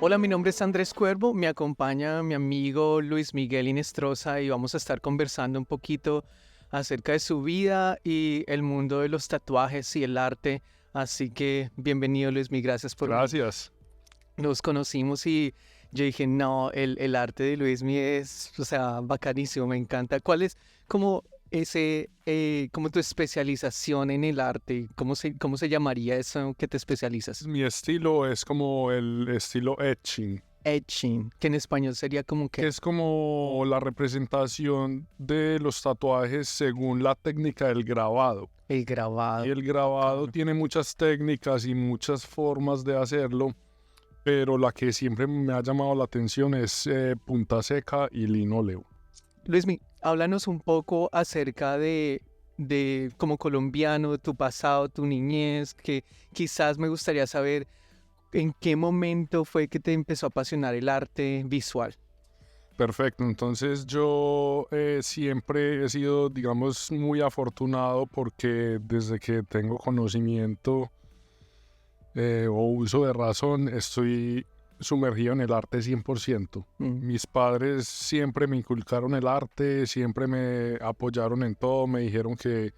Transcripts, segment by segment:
Hola, mi nombre es Andrés Cuervo, me acompaña mi amigo Luis Miguel Inestrosa y vamos a estar conversando un poquito acerca de su vida y el mundo de los tatuajes y el arte. Así que bienvenido Luis Miguel, gracias por venir. Gracias. Nos conocimos y yo dije, no, el arte de Luis Miguel es, o sea, bacanísimo, me encanta. ¿Cuál es como como tu especialización en el arte? ¿Cómo se llamaría eso que te especializas? Mi estilo es como el estilo etching, Etching, que en español sería como que que es como la representación de los tatuajes según la técnica del grabado. el Y grabado. el grabado Bacano. tiene muchas técnicas y muchas formas de hacerlo, pero la que siempre me ha llamado la atención es punta seca y linóleo. Luismi, háblanos un poco acerca de como colombiano, tu pasado, tu niñez, que quizás me gustaría saber en qué momento fue que te empezó a apasionar el arte visual. Perfecto, entonces yo siempre he sido, digamos, muy afortunado porque desde que tengo conocimiento o uso de razón, estoy sumergido en el arte 100%. Mm, Mis padres siempre me inculcaron el arte, siempre me apoyaron en todo, me dijeron que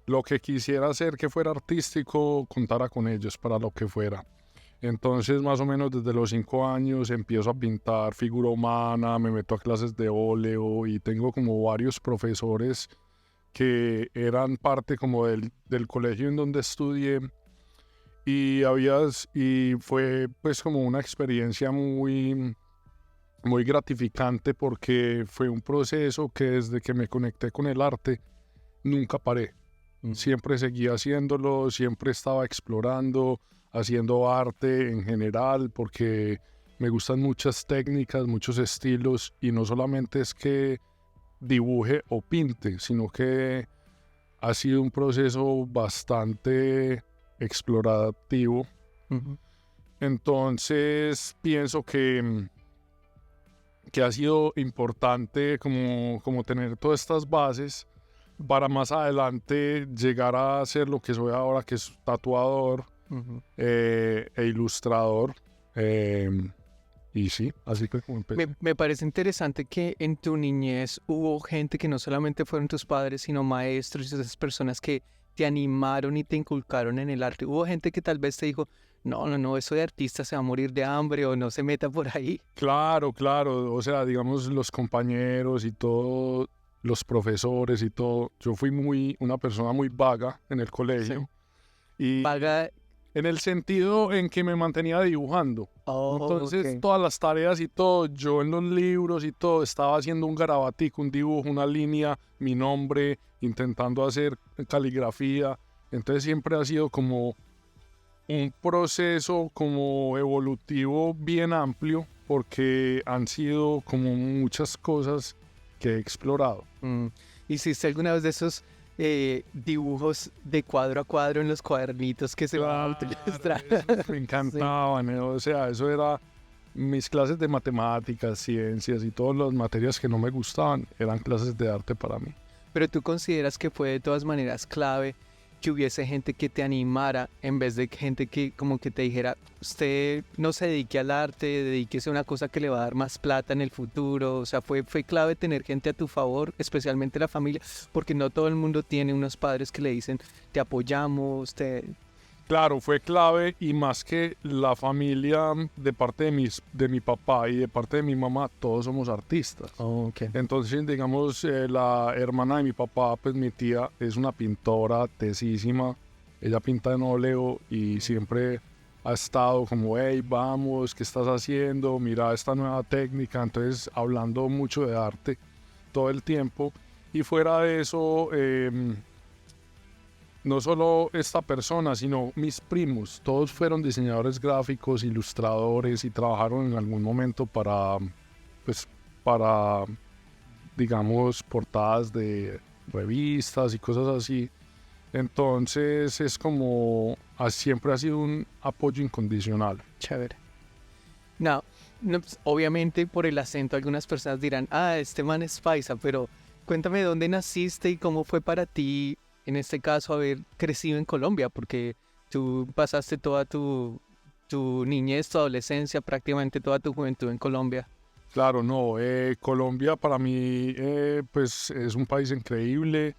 lo que quisiera hacer que fuera artístico, contara con ellos para lo que fuera. Entonces, más o menos desde los 5 años empiezo a pintar figura humana, me meto a clases de óleo y tengo como varios profesores que eran parte como del colegio en donde estudié y fue pues como una experiencia muy gratificante porque fue un proceso que desde que me conecté con el arte nunca paré. mm. Siempre seguía haciéndolo, siempre estaba explorando, haciendo arte en general, porque me gustan muchas técnicas, muchos estilos, y no solamente es que dibuje o pinte, sino que ha sido un proceso bastante explorativo. Ujú. Entonces pienso que ha sido importante como tener todas estas bases para más adelante llegar a ser lo que soy ahora, que es tatuador Ujú. e ilustrador. eh, y sí, así que como empecé. Me parece interesante que en tu niñez hubo gente que no solamente fueron tus padres, sino maestros y esas personas que te animaron y te inculcaron en el arte. Hubo gente que tal vez te dijo, no, no, no, eso de artista se va a morir de hambre o no se meta por ahí. Claro, claro, o sea, digamos los compañeros y todo, los profesores y todo, yo fui una persona muy vaga en el Sí. colegio y Vaga. en el sentido en que me mantenía dibujando. Oh, Entonces, ok. todas las tareas y todo, yo en los libros y todo, estaba haciendo un garabatico, un dibujo, una línea, mi nombre, intentando hacer caligrafía. Entonces, siempre ha sido como un proceso como evolutivo bien amplio, porque han sido como muchas cosas que he explorado. Mm. ¿Hiciste alguna vez de esos dibujos de cuadro a cuadro en los cuadernitos que se van a Claro, utilizar? esos me Sí. encantaban, o sea, eso era mis clases de matemáticas, ciencias y todas las materias que no me gustaban, eran clases de arte para mí. Pero tú consideras que fue de todas maneras clave que hubiese gente que te animara en vez de gente que como que te dijera, usted no se dedique al arte, dedíquese a una cosa que le va a dar más plata en el futuro. O sea, fue clave tener gente a tu favor, especialmente la familia, porque no todo el mundo tiene unos padres que le dicen, te apoyamos, te... Claro, fue clave y más que la familia de parte de mi papá y de parte de mi mamá, todos somos artistas. Oh, ok. Entonces, digamos, la hermana de mi papá, pues mi tía es una pintora tesísima. Ella pinta en óleo y siempre ha estado como, hey, vamos, ¿qué estás haciendo? Mira esta nueva técnica. Entonces, hablando mucho de arte todo el tiempo. Y fuera de eso, no solo esta persona, sino mis primos, todos fueron diseñadores gráficos, ilustradores y trabajaron en algún momento pues, para, digamos, portadas de revistas y cosas así. Entonces es como, siempre ha sido un apoyo incondicional. Chévere. No, no, pues, obviamente por el acento algunas personas dirán, ah, este man es paisa, pero cuéntame dónde naciste y cómo fue para ti, en este caso, haber crecido en Colombia, porque tú pasaste toda tu niñez, tu adolescencia, prácticamente toda tu juventud en Colombia? Claro, no, Colombia para mí pues es un país increíble.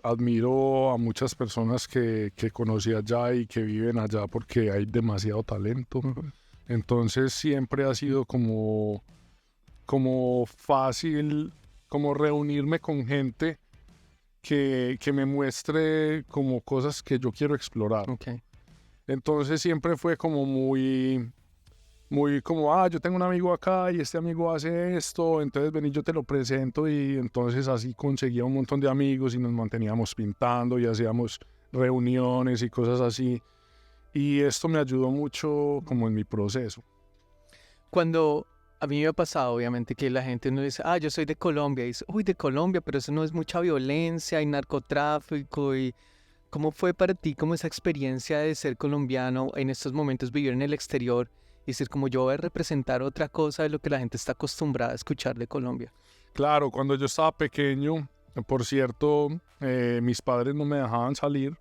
Admiro a muchas personas que conocí allá y que viven allá porque hay demasiado talento. Ujú. Entonces siempre ha sido como fácil como reunirme con gente que me muestre como cosas que yo quiero explorar. Ok. Entonces siempre fue como muy como, yo tengo un amigo acá y este amigo hace esto, entonces ven y yo te lo presento, y entonces así conseguía un montón de amigos y nos manteníamos pintando y hacíamos reuniones y cosas así. Y esto me ayudó mucho como en mi proceso. Cuando a mí me ha pasado, obviamente, que la gente no dice, yo soy de Colombia, y dice, uy, de Colombia, pero eso no es mucha violencia y narcotráfico. Y ¿cómo fue para ti como esa experiencia de ser colombiano en estos momentos, vivir en el exterior y decir, como yo voy a representar otra cosa de lo que la gente está acostumbrada a escuchar de Colombia? Claro, cuando yo estaba pequeño, por cierto, mis padres no me dejaban salir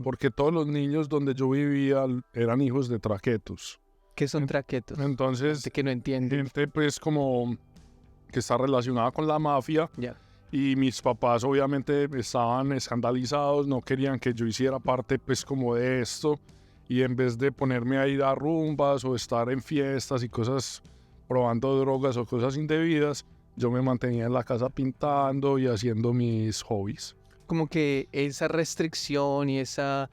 porque todos los niños donde yo vivía eran hijos de traquetos. ¿Qué son traquetos? Entonces, Gente que no entiende. gente pues como que está relacionada con la mafia, Ya. y mis papás obviamente estaban escandalizados, no querían que yo hiciera parte pues como de esto, y en vez de ponerme a ir a rumbas o estar en fiestas y cosas, probando drogas o cosas indebidas, yo me mantenía en la casa pintando y haciendo mis hobbies. Como que esa restricción y esa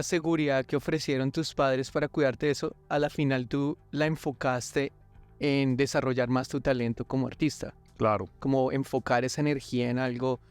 seguridad que ofrecieron tus padres para cuidarte de eso, a la final tú la enfocaste en desarrollar más tu talento como artista, Claro. como enfocar esa energía en algo.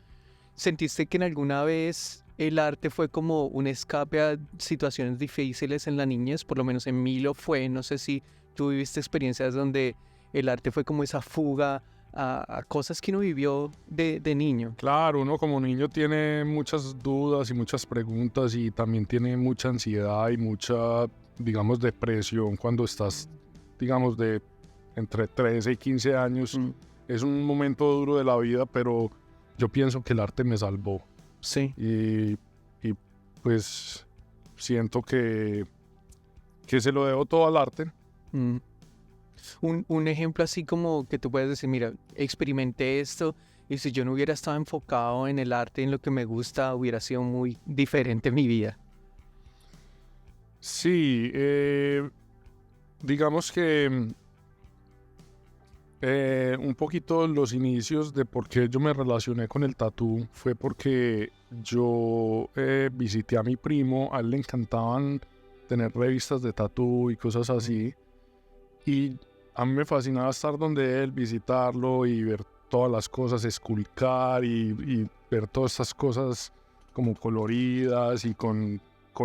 ¿Sentiste que en alguna vez el arte fue como un escape a situaciones difíciles en la niñez? Por lo menos en mí lo fue. No sé si tú viviste experiencias donde el arte fue como esa fuga a cosas que uno vivió de niño. Claro, uno como niño tiene muchas dudas y muchas preguntas, y también tiene mucha ansiedad y mucha, digamos, depresión cuando estás, digamos, de entre 13 y 15 años. Es un momento duro de la vida, pero yo pienso que el arte me salvó. Sí. Y pues siento que se lo debo todo al arte. Mm. Un ejemplo así como que tú puedes decir, mira, experimenté esto y si yo no hubiera estado enfocado en el arte, en lo que me gusta, hubiera sido muy diferente mi vida. Sí, digamos que un poquito los inicios de por qué yo me relacioné con el tatú fue porque yo visité a mi primo. A él le encantaban tener revistas de tatú y cosas así, y a mí me fascinaba estar donde él, visitarlo y ver todas las cosas, esculcar y ver todas estas cosas como coloridas y con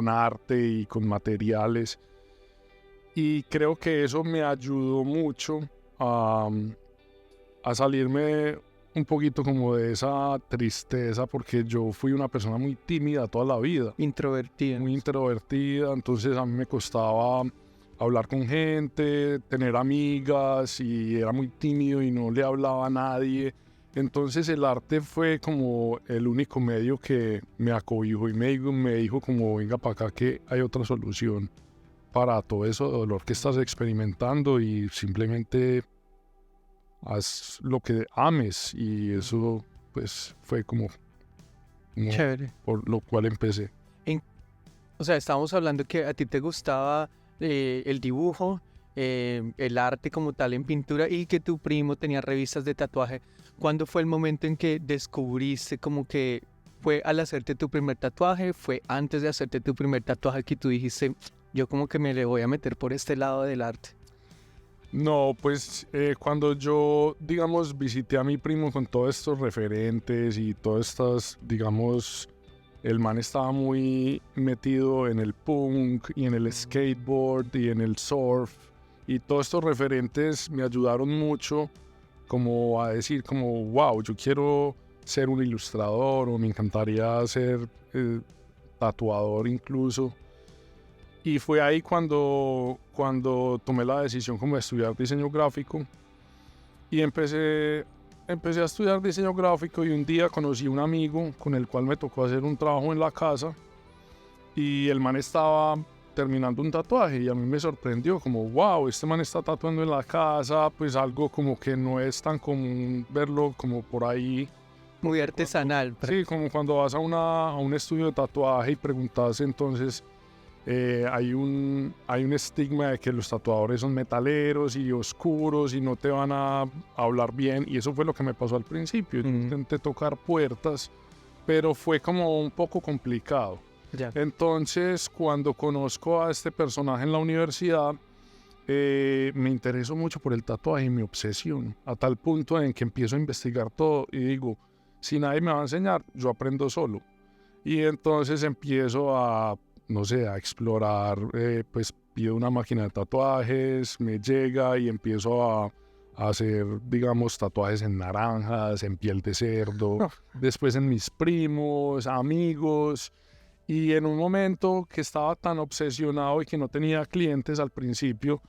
arte y con materiales. Y creo que eso me ayudó mucho a salirme un poquito como de esa tristeza, porque yo fui una persona muy tímida toda la vida, Introvertido. muy introvertida. Entonces a mí me costaba hablar con gente, tener amigas, y era muy tímido y no le hablaba a nadie. Entonces el arte fue como el único medio que me acobijó y me dijo como, venga para acá que hay otra solución para todo eso de dolor que estás experimentando, y simplemente haz lo que ames. Y eso pues fue como Chévere. por lo cual empecé. O sea, estábamos hablando que a ti te gustaba el dibujo, el arte como tal en pintura, y que tu primo tenía revistas de tatuaje. ¿Cuándo fue el momento en que descubriste como que fue al hacerte tu primer tatuaje? ¿Fue antes de hacerte tu primer tatuaje que tú dijiste, yo como que me le voy a meter por este lado del arte? No, pues cuando yo, digamos, visité a mi primo con todos estos referentes y todas estas, digamos, el man estaba muy metido en el punk y en el skateboard y en el surf, y todos estos referentes me ayudaron mucho como a decir como, wow, yo quiero ser un ilustrador, o me encantaría ser tatuador incluso. Y fue ahí cuando tomé la decisión como de estudiar diseño gráfico, y empecé a estudiar diseño gráfico. Y un día conocí a un amigo con el cual me tocó hacer un trabajo en la casa, y el man estaba terminando un tatuaje y a mí me sorprendió como, wow, este man está tatuando en la casa, pues algo como que no es tan común verlo como por ahí. Muy artesanal. Sí, como cuando vas a un estudio de tatuaje y preguntas, entonces hay un estigma de que los tatuadores son metaleros y oscuros y no te van a hablar bien, y eso fue lo que me pasó al principio. Yo intenté tocar puertas, pero fue como un poco complicado. Ya. Entonces, cuando conozco a este personaje en la universidad, me intereso mucho por el tatuaje y mi obsesión, a tal punto en que empiezo a investigar todo y digo, si nadie me va a enseñar, yo aprendo solo. Y entonces empiezo a, no sé, a explorar, pues pido una máquina de tatuajes, me llega y empiezo a hacer, digamos, tatuajes en naranjas, en piel de cerdo, después en mis primos, amigos. Y en un momento que estaba tan obsesionado y que no tenía clientes al principio,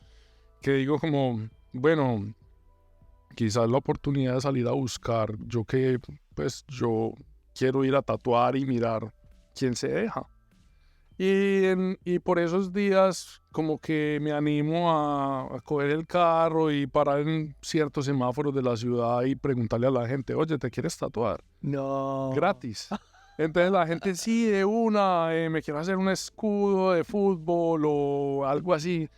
que digo como, bueno, quizás la oportunidad de salir a buscar, yo quiero ir a tatuar y mirar quién se deja. Y por esos días como que me animo a coger el carro y parar en ciertos semáforos de la ciudad y preguntarle a la gente, oye, ¿te quieres tatuar? No. Gratis. Entonces la gente, sí, de una, me quiero hacer un escudo de fútbol o algo así.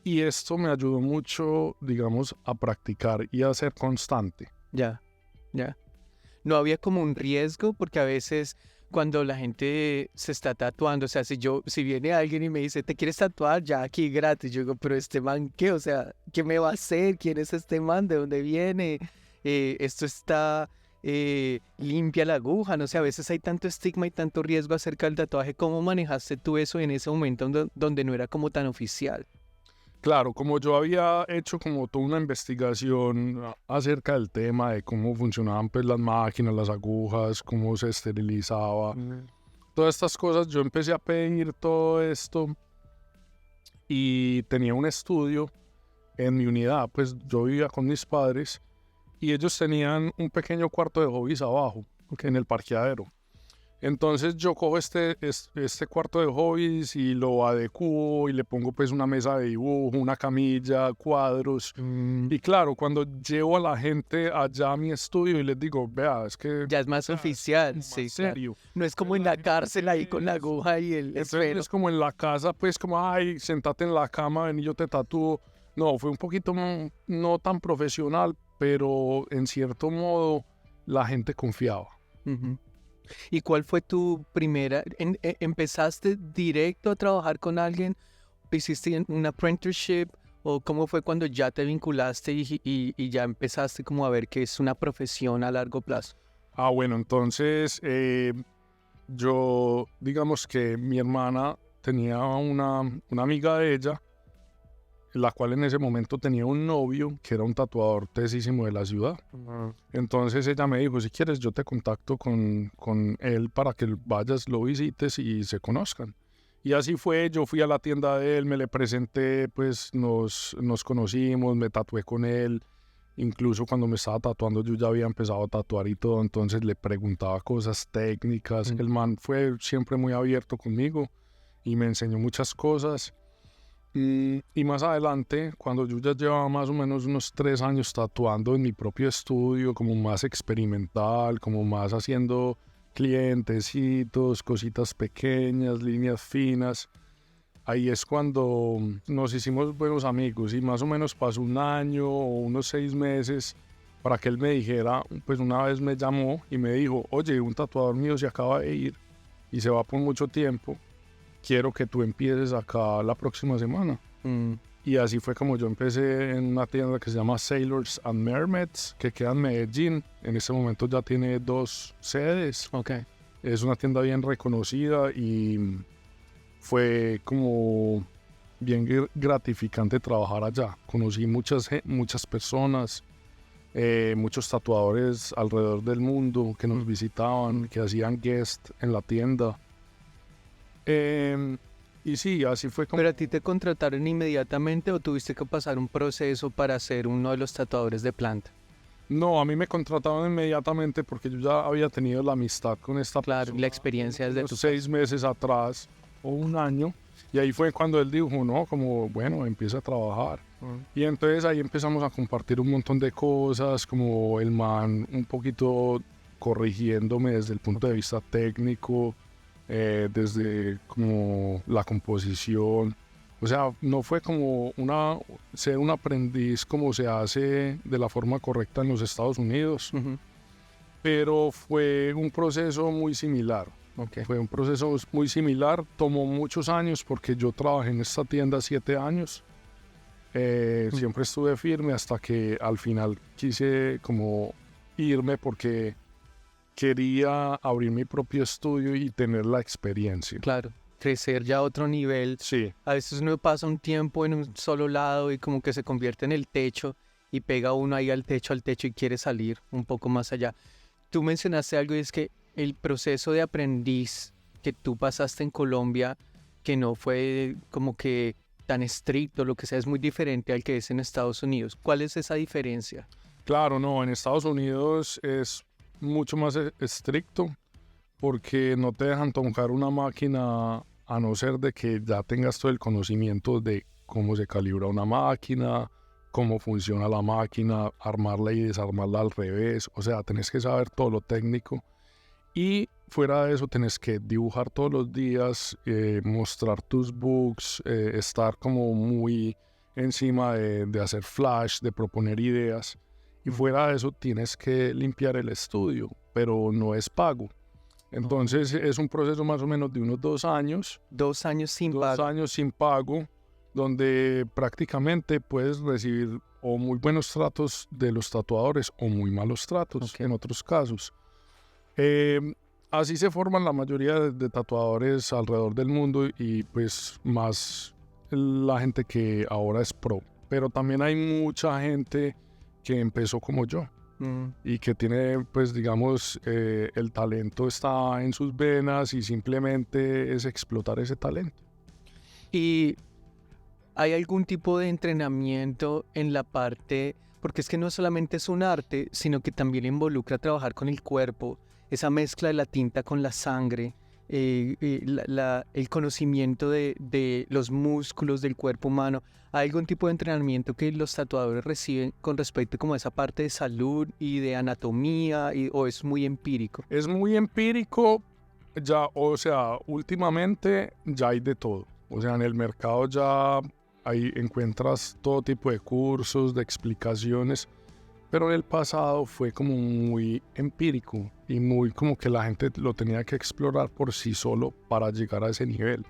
Y esto me ayudó mucho, digamos, a practicar y a ser constante. Ya. No había como un riesgo, porque a veces cuando la gente se está tatuando, o sea, si viene alguien y me dice, ¿te quieres tatuar? Ya aquí gratis. Yo digo, pero este man, ¿qué? O sea, ¿qué me va a hacer? ¿Quién es este man? ¿De dónde viene? Esto está limpia la aguja. No sé, a veces hay tanto estigma y tanto riesgo acerca del tatuaje. ¿Cómo manejaste tú eso en ese momento donde no era como tan oficial? Claro, como yo había hecho como toda una investigación acerca del tema de cómo funcionaban pues las máquinas, las agujas, cómo se esterilizaba, todas estas cosas, yo empecé a pedir todo esto y tenía un estudio en mi unidad. Pues yo vivía con mis padres y ellos tenían un pequeño cuarto de hobbies abajo, en el parqueadero. Entonces yo cojo este cuarto de hobbies y lo adecuo y le pongo pues una mesa de dibujo, una camilla, cuadros. Y claro, cuando llevo a la gente allá a mi estudio y les digo, vea, es que... Ya es más oficial, más sí. serio. Claro. No es como en la cárcel ahí con la aguja y el esfero. Es como en la casa, pues como, ay, sentate en la cama, ven y yo te tatúo. No, fue un poquito no tan profesional, pero en cierto modo la gente confiaba. ¿Y cuál fue tu primera? ¿Empezaste directo a trabajar con alguien? ¿Hiciste un apprenticeship? ¿O cómo fue cuando ya te vinculaste y ya empezaste como a ver que es una profesión a largo plazo? Bueno, entonces yo, digamos que mi hermana tenía una amiga de ella, la cual en ese momento tenía un novio que era un tatuador tesísimo de la ciudad. Entonces ella me dijo, si quieres yo te contacto con él para que vayas, lo visites y se conozcan. Y así fue, yo fui a la tienda de él, me le presenté, pues nos conocimos, me tatué con él. Incluso cuando me estaba tatuando yo ya había empezado a tatuar y todo, entonces le preguntaba cosas técnicas. El man fue siempre muy abierto conmigo y me enseñó muchas cosas. Y más adelante, cuando yo ya llevaba más o menos unos 3 años tatuando en mi propio estudio, como más experimental, como más haciendo clientecitos, cositas pequeñas, líneas finas, ahí es cuando nos hicimos buenos amigos y más o menos pasó un año o unos 6 meses para que él me dijera, pues una vez me llamó y me dijo, oye, un tatuador mío se acaba de ir y se va por mucho tiempo. Quiero que tú empieces acá la próxima semana. Y así fue como yo empecé en una tienda que se llama Sailors and Mermaids, que queda en Medellín. En este momento ya tiene 2 sedes. Okay. Es una tienda bien reconocida y fue como bien gratificante trabajar allá. Conocí muchas personas, muchos tatuadores alrededor del mundo que nos visitaban, que hacían guest en la tienda. Y sí, así fue como... ¿Pero a ti te contrataron inmediatamente o tuviste que pasar un proceso para ser uno de los tatuadores de planta? No, a mí me contrataron inmediatamente porque yo ya había tenido la amistad con esta Claro, persona. la experiencia desde unos 6 meses atrás o un año. Y ahí fue cuando él dijo, no, como, bueno, empieza a trabajar. Y entonces ahí empezamos a compartir un montón de cosas, como el man un poquito corrigiéndome desde el punto de vista técnico, desde como la composición. O sea, no fue como ser un aprendiz como se hace de la forma correcta en los Estados Unidos, pero fue un proceso muy similar. Okay. Fue un proceso muy similar, tomó muchos años porque yo trabajé en esta tienda 7 años. Siempre estuve firme hasta que al final quise como irme porque quería abrir mi propio estudio y tener la experiencia. Claro, crecer ya a otro nivel. Sí. A veces uno pasa un tiempo en un solo lado y como que se convierte en el techo y pega uno ahí al techo y quiere salir un poco más allá. Tú mencionaste algo y es que el proceso de aprendiz que tú pasaste en Colombia, que no fue como que tan estricto, lo que sea, es muy diferente al que es en Estados Unidos. ¿Cuál es esa diferencia? Claro, no, en Estados Unidos es mucho más estricto porque no te dejan tocar una máquina a no ser de que ya tengas todo el conocimiento de cómo se calibra una máquina, cómo funciona la máquina, armarla y desarmarla al revés. O sea, tenés que saber todo lo técnico. Y fuera de eso tenés que dibujar todos los días, mostrar tus bugs, estar como muy encima de hacer flash, de proponer ideas. Y fuera de eso tienes que limpiar el estudio, pero no es pago. Entonces es un proceso más o menos de unos 2 años. 2 años sin pago. 2 años sin pago, donde prácticamente puedes recibir o muy buenos tratos de los tatuadores o muy malos tratos en otros casos. Así se forman la mayoría de tatuadores alrededor del mundo y pues más la gente que ahora es pro. Pero también hay mucha gente que empezó como yo y que tiene pues digamos el talento está en sus venas y simplemente es explotar ese talento. ¿Y hay algún tipo de entrenamiento en la parte, porque es que no solamente es un arte, sino que también involucra trabajar con el cuerpo, esa mezcla de la tinta con la sangre, el conocimiento de los músculos del cuerpo humano? ¿Hay algún tipo de entrenamiento que los tatuadores reciben con respecto como a esa parte de salud y de anatomía o es muy empírico? Es muy empírico, ya, o sea, últimamente ya hay de todo. O sea, en el mercado ya ahí encuentras todo tipo de cursos, de explicaciones, pero en el pasado fue como muy empírico y muy como que la gente lo tenía que explorar por sí solo para llegar a ese nivel.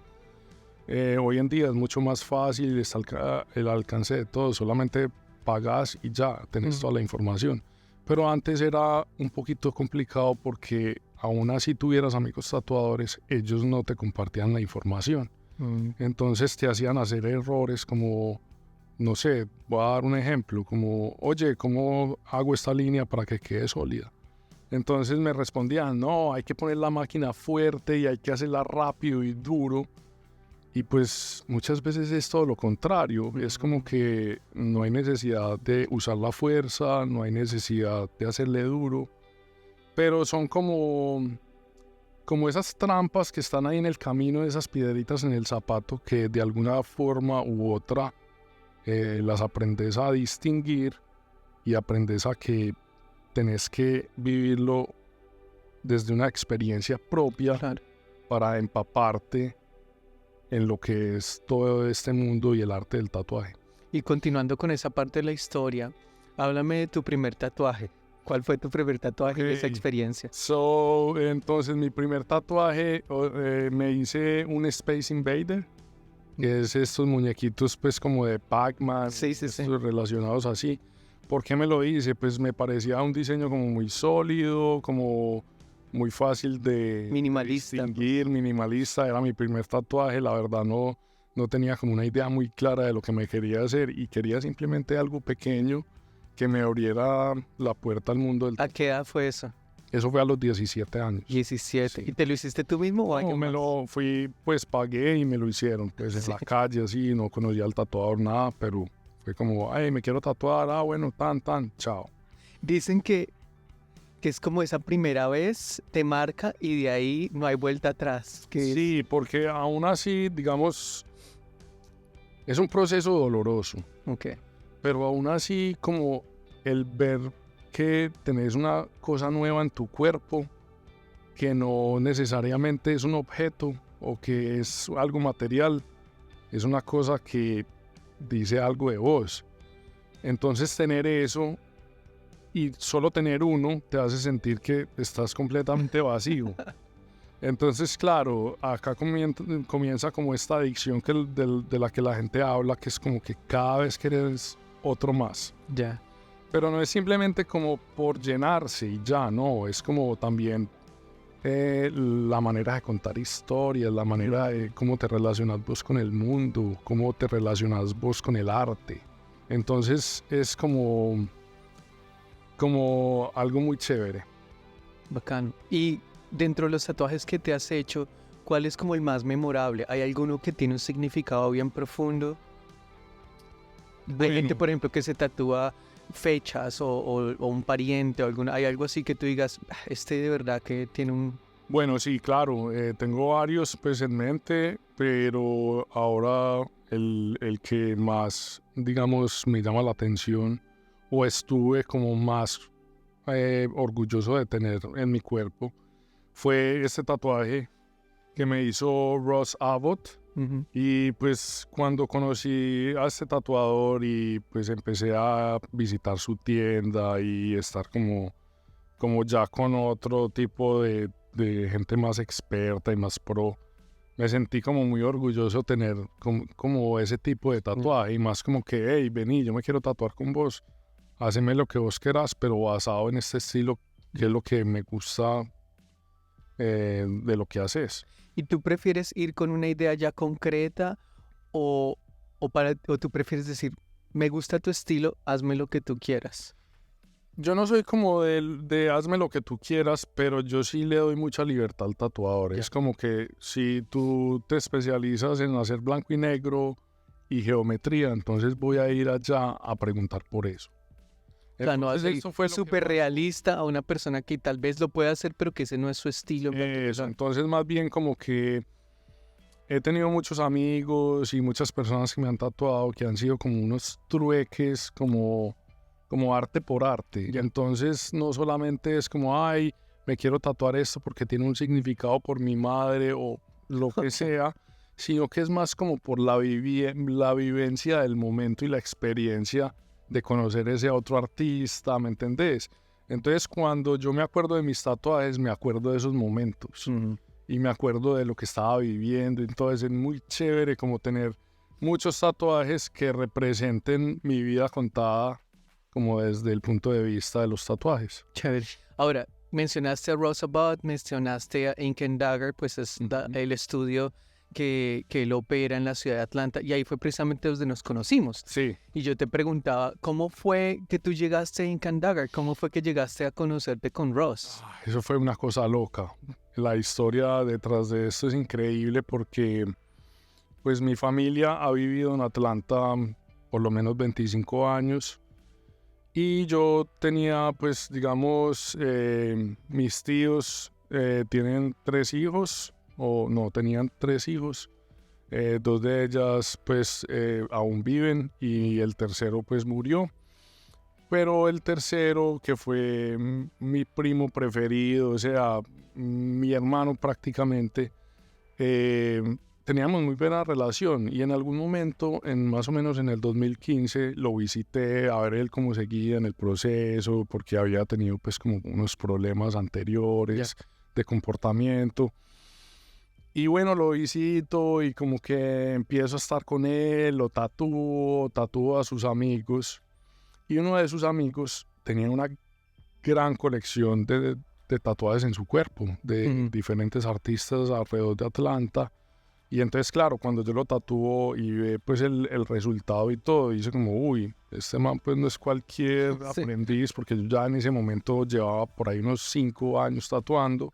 Hoy en día es mucho más fácil, está el alcance de todo, solamente pagas y ya tenés toda la información. Pero antes era un poquito complicado porque aún así tuvieras amigos tatuadores, ellos no te compartían la información. Entonces te hacían hacer errores como, no sé, voy a dar un ejemplo, como, oye, ¿cómo hago esta línea para que quede sólida? Entonces me respondían, no, hay que poner la máquina fuerte y hay que hacerla rápido y duro. Y pues muchas veces es todo lo contrario, es como que no hay necesidad de usar la fuerza, no hay necesidad de hacerle duro, pero son como esas trampas que están ahí en el camino, esas piedritas en el zapato que de alguna forma u otra las aprendes a distinguir y aprendes a que tenés que vivirlo desde una experiencia propia para empaparte en lo que es todo este mundo y el arte del tatuaje. Y continuando con esa parte de la historia, háblame de tu primer tatuaje. ¿Cuál fue tu primer tatuaje de esa experiencia? Entonces mi primer tatuaje me hice un Space Invader, que es estos muñequitos pues como de Pac-Man, relacionados así. ¿Por qué me lo hice? Pues me parecía un diseño como muy sólido, como muy fácil de distinguir, minimalista. Era mi primer tatuaje, la verdad no tenía como una idea muy clara de lo que me quería hacer y quería simplemente algo pequeño que me abriera la puerta al mundo del tatuaje. ¿A qué edad fue eso? Eso fue a los 17 años. 17. Sí. ¿Y te lo hiciste tú mismo o alguien más? Lo fui, pues pagué y me lo hicieron, pues en la calle así, no conocía al tatuador, nada, pero fue como, ay, me quiero tatuar, bueno, chao. Dicen que es como esa primera vez, te marca y de ahí no hay vuelta atrás. Sí, porque aún así, digamos, Es un proceso doloroso, Ok. pero aún así como el ver que tenés una cosa nueva en tu cuerpo, que no necesariamente es un objeto o que es algo material, es una cosa que dice algo de vos. Entonces tener eso y solo tener uno te hace sentir que estás completamente vacío. Entonces, claro, acá comienza como esta adicción de la que la gente habla, que es como que cada vez quieres otro más. Ya. Pero no es simplemente como por llenarse y ya, no, es como también la manera de contar historias, la manera de cómo te relacionas vos con el mundo, cómo te relacionas vos con el arte. Entonces es como algo muy chévere. Bacano. Y dentro de los tatuajes que te has hecho, ¿cuál es como el más memorable? ¿Hay alguno que tiene un significado bien profundo? Hay gente, por ejemplo, que se tatúa fechas o un pariente o alguna. ¿Hay algo así que tú digas, "Ah, este de verdad que tiene un..." Bueno, sí, claro, tengo varios pues en mente, pero ahora el que más, digamos, me llama la atención o estuve como más orgulloso de tener en mi cuerpo fue este tatuaje que me hizo Ross Abbott. Ujú. Y pues cuando conocí a este tatuador y pues empecé a visitar su tienda y estar como ya con otro tipo de gente más experta y más pro, me sentí como muy orgulloso tener como ese tipo de tatuaje y más como que, hey, vení, yo me quiero tatuar con vos, haceme lo que vos querás, pero basado en este estilo que es lo que me gusta de lo que haces. ¿Y tú prefieres ir con una idea ya concreta o, o tú prefieres decir, me gusta tu estilo, hazme lo que tú quieras? Yo no soy como de hazme lo que tú quieras, pero yo sí le doy mucha libertad al tatuador. Ya. Es como que si tú te especializas en hacer blanco y negro y geometría, entonces voy a ir allá a preguntar por eso. O sea, no Entonces, hacer eso fue lo que súper pasó. realista a una persona que tal vez lo pueda hacer, pero que ese no es su estilo en Eso, particular. entonces más bien como que he tenido muchos amigos y muchas personas que me han tatuado que han sido como unos trueques, como arte por arte. Ya. Entonces no solamente es como, ay, me quiero tatuar esto porque tiene un significado por mi madre o lo que sea, sino que es más como por la vivencia del momento y la experiencia de conocer ese otro artista, ¿me entendés? Entonces cuando yo me acuerdo de mis tatuajes, me acuerdo de esos momentos Ujú. y me acuerdo de lo que estaba viviendo. Entonces es muy chévere como tener muchos tatuajes que representen mi vida contada como desde el punto de vista de los tatuajes. Chévere. Ahora, mencionaste a Rosabud, mencionaste a Ink and Dagger, pues es Ujú. el estudio que él opera en la ciudad de Atlanta, y ahí fue precisamente donde nos conocimos. Sí, Y yo te preguntaba, ¿cómo fue que tú llegaste a Ink and Dagger? ¿Cómo fue que llegaste a conocerte con Ross? eso fue una cosa loca. La historia detrás de esto es increíble porque pues mi familia ha vivido en Atlanta por lo menos 25 años. Y yo tenía, pues, digamos, mis tíos tienen 3 hijos, o no, tenían 3 hijos. 2 de ellas, pues, aún viven y el tercero, pues, murió. Pero el tercero, que fue mi primo preferido, o sea, mi hermano prácticamente, eh, teníamos muy buena relación y en algún momento, más o menos en el 2015, lo visité a ver él cómo seguía en el proceso, porque había tenido pues como unos problemas anteriores de comportamiento. Y bueno, lo visito y como que empiezo a estar con él, lo tatúo a sus amigos. Y uno de sus amigos tenía una gran colección de tatuajes en su cuerpo, de Ujú. diferentes artistas alrededor de Atlanta. Y entonces, claro, cuando yo lo tatúo y ve pues el resultado y todo, dice como, uy, este man pues no es cualquier Sí. aprendiz, porque yo ya en ese momento llevaba por ahí unos 5 años tatuando.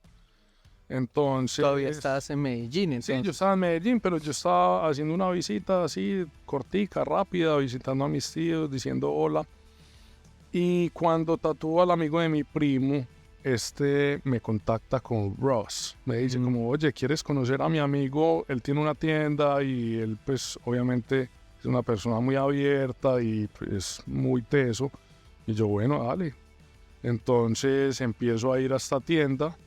Entonces, Todavía estabas en Medellín, sí, yo entonces. estaba en Medellín, pero yo estaba haciendo una visita así cortica, rápida, visitando a mis tíos, diciendo hola. Y cuando tatúo al amigo de mi primo, me contacta con Ross. Me dice como, oye, ¿quieres conocer a mi amigo? Él tiene una tienda y él pues obviamente es una persona muy abierta y es muy teso. Y yo, bueno, dale. Entonces empiezo a ir a esta tienda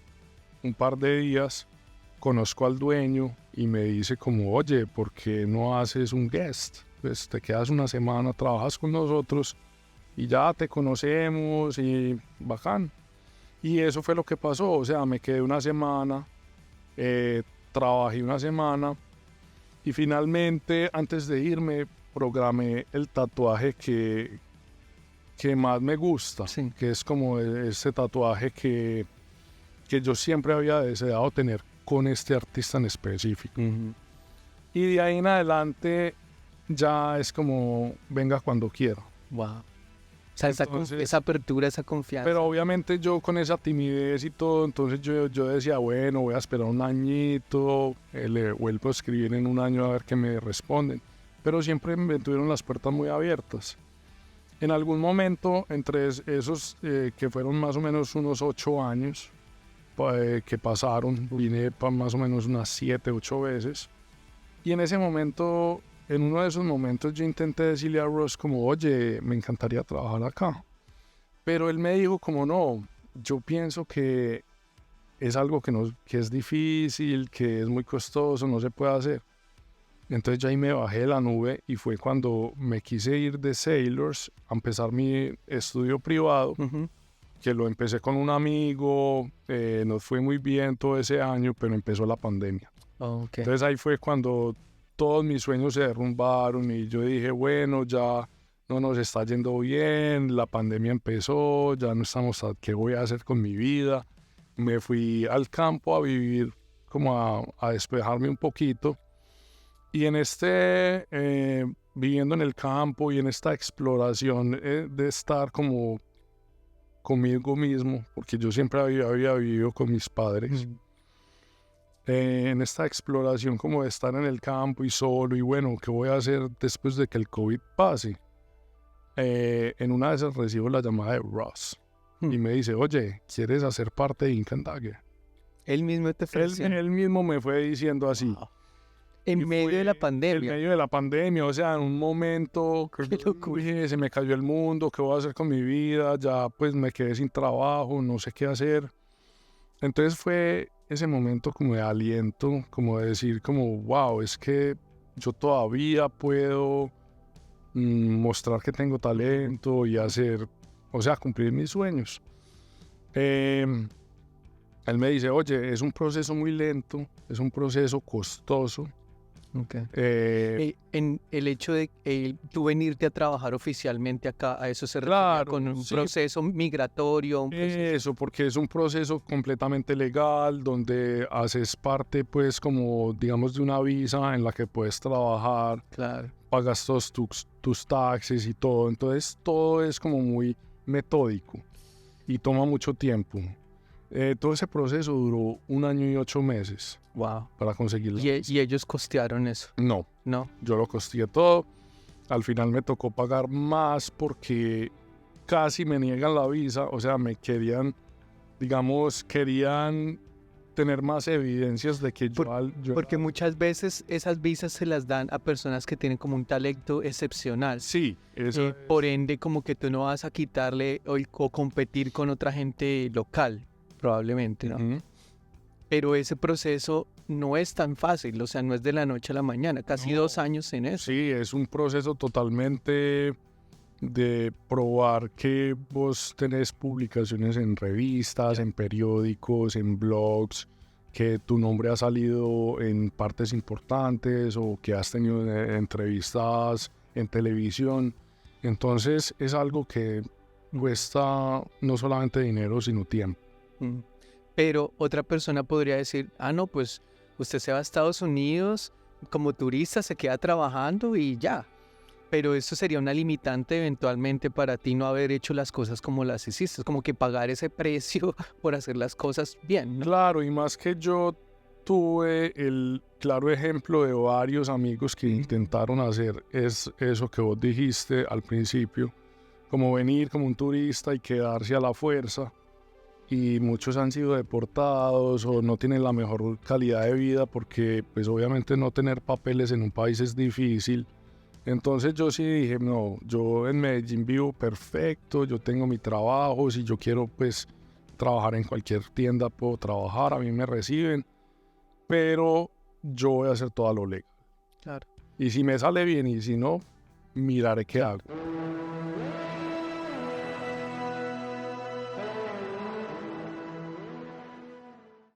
un par de días, conozco al dueño y me dice como, oye, ¿por qué no haces un guest? Pues te quedas una semana, trabajas con nosotros y ya te conocemos y bacán. Y eso fue lo que pasó, o sea, me quedé una semana, trabajé una semana y finalmente antes de irme programé el tatuaje que más me gusta, Sí. que es como ese tatuaje que yo siempre había deseado tener con este artista en específico. Y de ahí en adelante ya es como venga cuando quiera. Wow. O sea, Entonces, esa apertura, esa confianza. pero obviamente yo con esa timidez y todo, entonces yo decía, bueno, voy a esperar un añito, le vuelvo a escribir en un año a ver qué me responden. Pero siempre me tuvieron las puertas muy abiertas. En algún momento, entre esos que fueron más o menos unos 8 años que pasaron, vine más o menos unas 7, 8 veces. Y en ese momento, en uno de esos momentos, yo intenté decirle a Ross como, oye, me encantaría trabajar acá. Pero él me dijo como, no, yo pienso que es algo que es difícil, que es muy costoso, no se puede hacer. Entonces yo ahí me bajé de la nube y fue cuando me quise ir de Sailors a empezar mi estudio privado, que lo empecé con un amigo, nos fue muy bien todo ese año, pero empezó la pandemia. Okay. Entonces ahí fue cuando todos mis sueños se derrumbaron y yo dije, bueno, ya no nos está yendo bien, la pandemia empezó, ya no estamos, ¿qué voy a hacer con mi vida? Me fui al campo a vivir, como a despejarme un poquito. Y en viviendo en el campo y en esta exploración de estar como conmigo mismo, porque yo siempre había vivido con mis padres, en esta exploración como de estar en el campo y solo, y bueno, ¿qué voy a hacer después de que el COVID pase? En una de esas recibo la llamada de Ross y me dice, oye, ¿quieres hacer parte de Ink and Dagger? Él mismo te ofreció. Él mismo me fue diciendo así. Wow. En medio de la pandemia. En medio de la pandemia, o sea, en un momento que se me cayó el mundo, ¿qué voy a hacer con mi vida? Ya pues me quedé sin trabajo, no sé qué hacer. Entonces fue ese momento como de aliento, como de decir como, wow, es que yo todavía puedo mostrar que tengo talento y hacer, o sea, cumplir mis sueños. Él me dice, oye, es un proceso muy lento, es un proceso costoso. Okay. En el hecho de tú venirte a trabajar oficialmente acá, a eso se refiere con un proceso migratorio. Eso, porque es un proceso completamente legal, donde haces parte, pues, como, digamos, de una visa en la que puedes trabajar, claro, pagas todos tus taxes y todo. Entonces, todo es como muy metódico y toma mucho tiempo. Todo ese proceso duró 1 año y 8 meses. Wow. Para conseguirlo. ¿Y ellos costearon eso? No. Yo lo costeé todo. Al final me tocó pagar más porque casi me niegan la visa. O sea, me querían tener más evidencias de que porque muchas veces esas visas se las dan a personas que tienen como un talento excepcional. Sí. Eso por ende, como que tú no vas a quitarle o competir con otra gente local, probablemente, ¿no? Pero ese proceso no es tan fácil, o sea, no es de la noche a la mañana, casi 2 años en eso. Sí, es un proceso totalmente de probar que vos tenés publicaciones en revistas, en periódicos, en blogs, que tu nombre ha salido en partes importantes o que has tenido entrevistas en televisión. Entonces es algo que cuesta no solamente dinero, sino tiempo. Pero otra persona podría decir, no, pues usted se va a Estados Unidos como turista, se queda trabajando y ya. Pero eso sería una limitante eventualmente para ti no haber hecho las cosas como las hiciste. Es como que pagar ese precio por hacer las cosas bien, ¿no? Claro, y más que yo tuve el claro ejemplo de varios amigos que intentaron hacer eso que vos dijiste al principio, como venir como un turista y quedarse a la fuerza. Y muchos han sido deportados o no tienen la mejor calidad de vida porque pues obviamente no tener papeles en un país es difícil. Entonces yo sí dije, no, yo en Medellín vivo perfecto, yo tengo mi trabajo, si yo quiero pues trabajar en cualquier tienda puedo trabajar, a mí me reciben, pero yo voy a hacer todo lo legal. Claro. Y si me sale bien y si no, miraré qué hago.